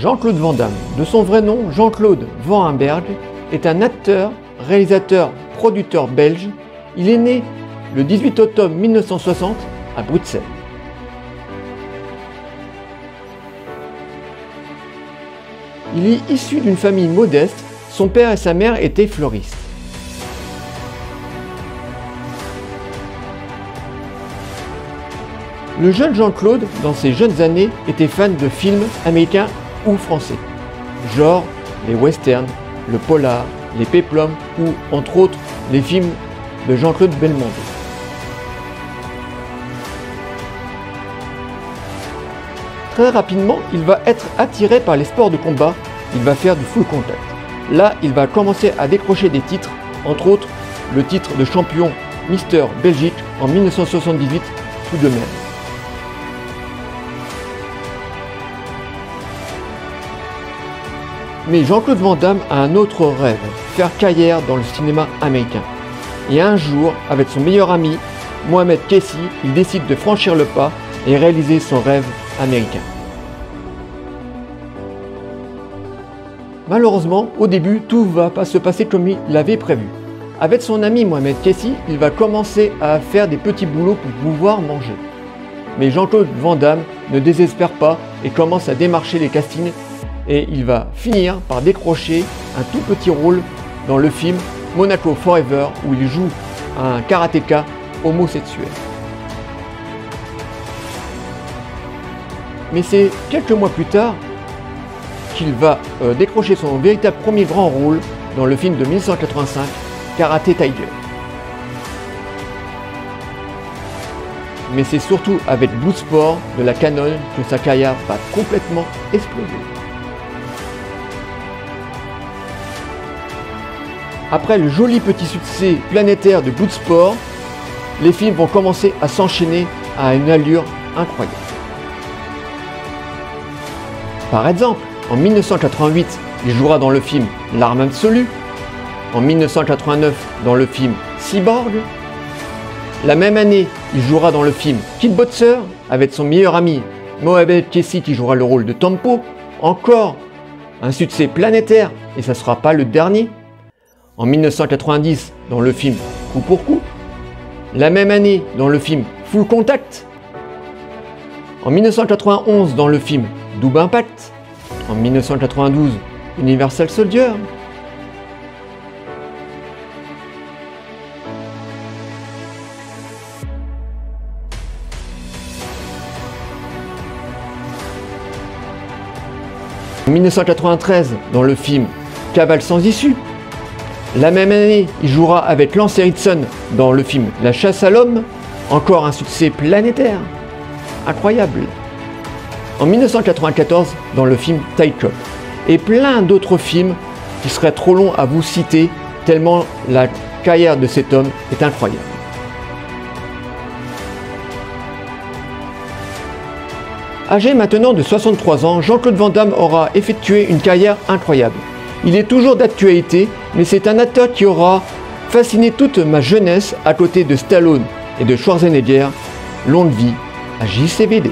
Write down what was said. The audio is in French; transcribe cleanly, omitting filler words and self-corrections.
Jean-Claude Van Damme, de son vrai nom Jean-Claude Van Amberg, est un acteur, réalisateur, producteur belge. Il est né le 18 octobre 1960 à Bruxelles. Il est issu d'une famille modeste, son père et sa mère étaient fleuristes. Le jeune Jean-Claude, dans ses jeunes années, était fan de films américains ou français, genre les westerns, le polar, les péplums ou, entre autres, les films de Jean-Claude Belmondo. Très rapidement, il va être attiré par les sports de combat, il va faire du full contact. Là, il va commencer à décrocher des titres, entre autres le titre de champion Mister Belgique en 1978 tout de même. Mais Jean-Claude Van Damme a un autre rêve, faire carrière dans le cinéma américain. Et un jour, avec son meilleur ami, Mohamed Kessi, il décide de franchir le pas et réaliser son rêve américain. Malheureusement, au début, tout va pas se passer comme il l'avait prévu. Avec son ami Mohamed Kessi, il va commencer à faire des petits boulots pour pouvoir manger. Mais Jean-Claude Van Damme ne désespère pas et commence à démarcher les castings et il va finir par décrocher un tout petit rôle dans le film Monaco Forever où il joue un karatéka homosexuel. Mais c'est quelques mois plus tard qu'il va décrocher son véritable premier grand rôle dans le film de 1985, Karate Tiger. Mais c'est surtout avec Bloodsport de la Canon que sa carrière va complètement exploser. Après le joli petit succès planétaire de Bloodsport, les films vont commencer à s'enchaîner à une allure incroyable. Par exemple, en 1988, il jouera dans le film L'arme absolue. En 1989, dans le film Cyborg. La même année, il jouera dans le film Kickboxer avec son meilleur ami Mohamed Kessi qui jouera le rôle de Tempo. Encore un succès planétaire et ça ne sera pas le dernier. En 1990, dans le film Coup pour coup. La même année, dans le film Full Contact. En 1991, dans le film Double Impact. En 1992, Universal Soldier. En 1993, dans le film Cavale sans issue. La même année, il jouera avec Lance Henriksen dans le film La chasse à l'homme. Encore un succès planétaire. Incroyable. En 1994, dans le film Tight Cop. Et plein d'autres films qui seraient trop longs à vous citer, tellement la carrière de cet homme est incroyable. Âgé maintenant de 63 ans, Jean-Claude Van Damme aura effectué une carrière incroyable. Il est toujours d'actualité, mais c'est un acteur qui aura fasciné toute ma jeunesse à côté de Stallone et de Schwarzenegger. Longue vie à JCVD.